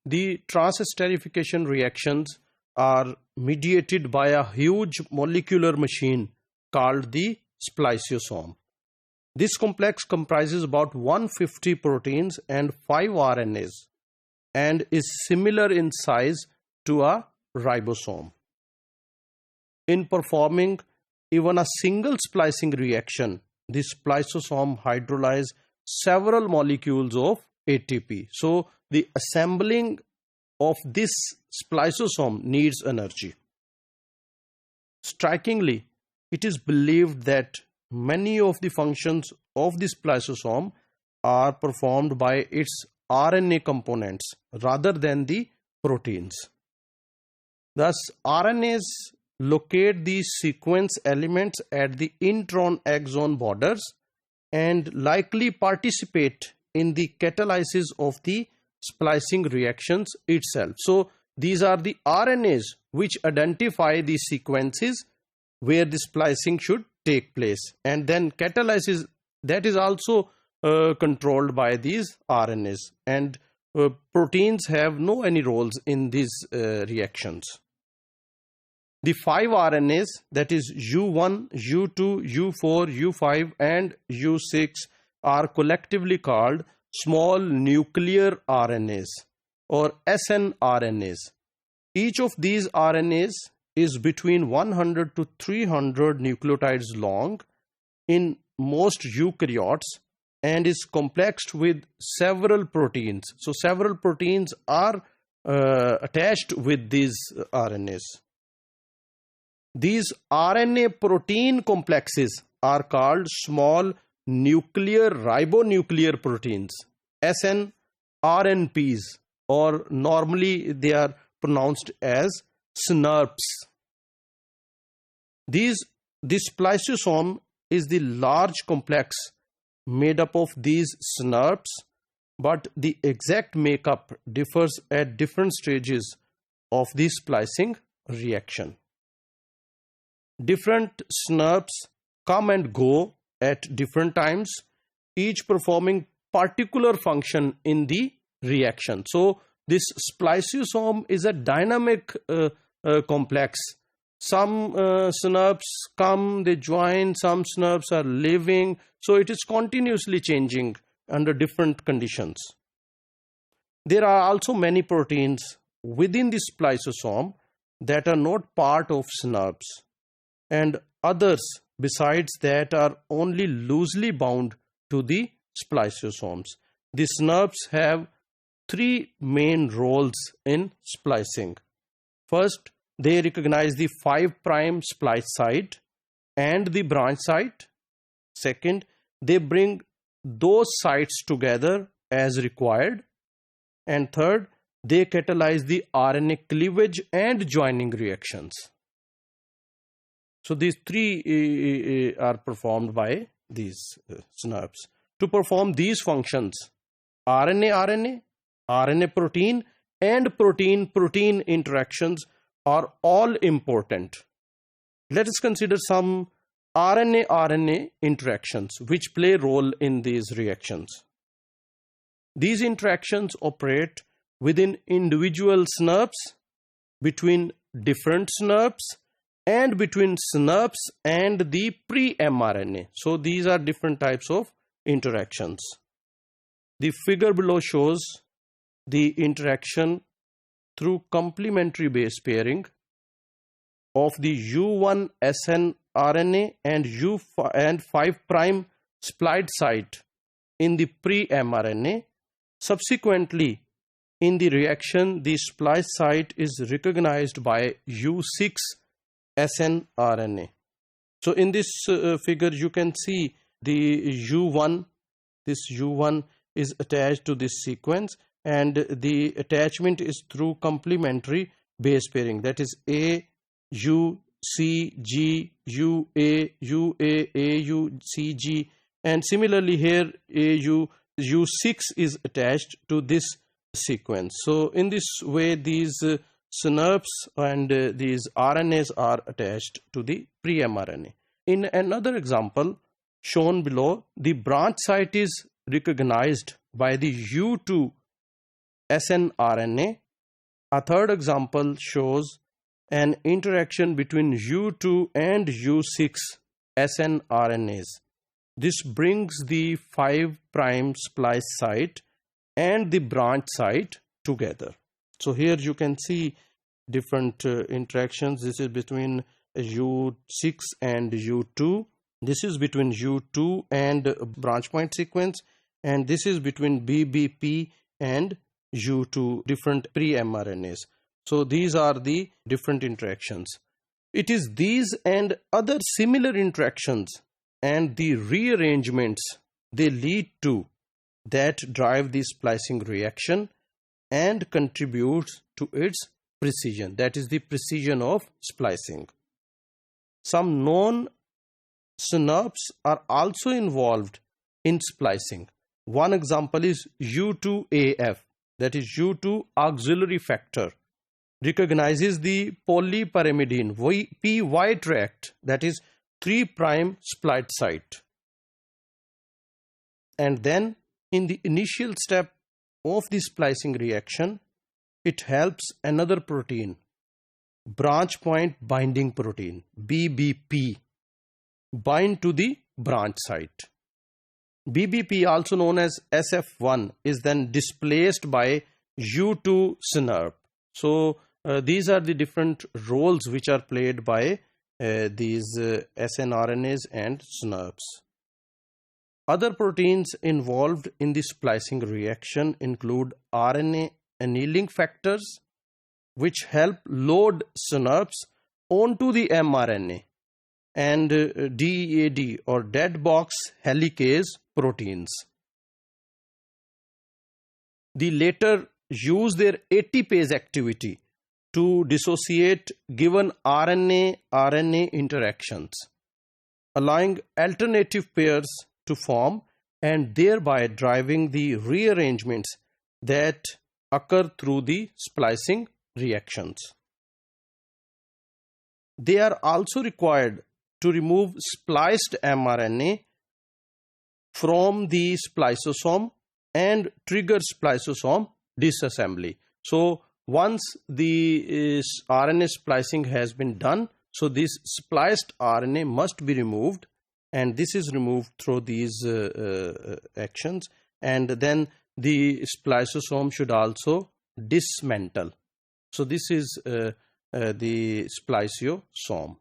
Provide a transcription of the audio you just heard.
The transesterification reactions are mediated by a huge molecular machine called the spliceosome. This complex comprises about 150 proteins and 5 RNAs and is similar in size to a ribosome. In performing even a single splicing reaction, the spliceosome hydrolyzes several molecules of ATP. So the assembling of this spliceosome needs energy. Strikingly, it is believed that many of the functions of the spliceosome are performed by its RNA components rather than the proteins. Thus, RNAs locate these sequence elements at the intron-exon borders and likely participate in the catalysis of the splicing reactions itself. So these are the RNAs which identify the sequences where the splicing should take place, and then catalysis that is also controlled by these RNAs, and proteins have no any roles in these reactions. The 5 RNAs, that is U1, U2, U4, U5 and U6, are collectively called small nuclear RNAs or snRNAs. Each of these RNAs is between 100 to 300 nucleotides long in most eukaryotes and is complexed with several proteins. So several proteins are attached with these RNAs. These RNA protein complexes are called small nuclear ribonuclear proteins, snRNPs, or normally they are pronounced as SNRPs. This spliceosome is the large complex made up of these SNRPs, but the exact makeup differs at different stages of the splicing reaction. Different SNRPs come and go at different times, each performing particular function in the reaction. So this spliceosome is a dynamic complex. Some SNRPs come, they join, some SNRPs are living, so it is continuously changing under different conditions. There are also many proteins within the spliceosome that are not part of SNRPs, and others besides that are only loosely bound to the spliceosomes. The SNRPs have 3 main roles in splicing. First, they recognize the 5' splice site and the branch site. Second, they bring those sites together as required. And third, they catalyze the RNA cleavage and joining reactions. So these 3 are performed by these SNRPs. To perform these functions, RNA-RNA, RNA-protein and protein-protein interactions are all important. Let us consider some RNA-RNA interactions which play a role in these reactions. These interactions operate within individual SNRPs, between different SNRPs, and between SNRPs and the pre-mRNA. So these are different types of interactions. The figure below shows the interaction through complementary base pairing of the U1 snRNA and 5' splice site in the pre-mRNA. Subsequently, in the reaction, the splice site is recognized by U6 snRNA. So in this figure, you can see the U1. This U1 is attached to this sequence, and the attachment is through complementary base pairing. That is A, U, C, G, U, A, U, A, U, C, G. And similarly here, U6 is attached to this sequence. So in this way, these SNRPs and these RNAs are attached to the pre-mRNA. In another example shown below, the branch site is recognized by the U2 snRNA. A third example shows an interaction between U2 and U6 snRNAs. This brings the 5' splice site and the branch site together. So here you can see different interactions. This is between U6 and U2. This is between U2 and branch point sequence, and this is between BBP and U2, different pre-mRNAs. So these are the different interactions. It is these and other similar interactions and the rearrangements they lead to that drive the splicing reaction and contributes to its precision. That is the precision of splicing. Some known synapses are also involved in splicing. One example is U2AF, that is U2 auxiliary factor, recognizes the polypyrimidine PY tract, that is 3' spliced site. And then in the initial step of the splicing reaction, it helps another protein, branch point binding protein, BBP, bind to the branch site. BBP, also known as SF1, is then displaced by U2 synapse. So these are the different roles which are played by these snRNAs and synapses. Other proteins involved in the splicing reaction include RNA annealing factors, which help load synapses onto the mRNA, and DEAD or dead box helicase proteins. The latter use their ATPase activity to dissociate given RNA-RNA interactions, allowing alternative pairs to form and thereby driving the rearrangements that occur through the splicing reactions. They are also required to remove spliced mRNA from the spliceosome and trigger spliceosome disassembly. So once the RNA splicing has been done, so this spliced RNA must be removed, and this is removed through these actions, and then the spliceosome should also dismantle. So this is the spliceosome.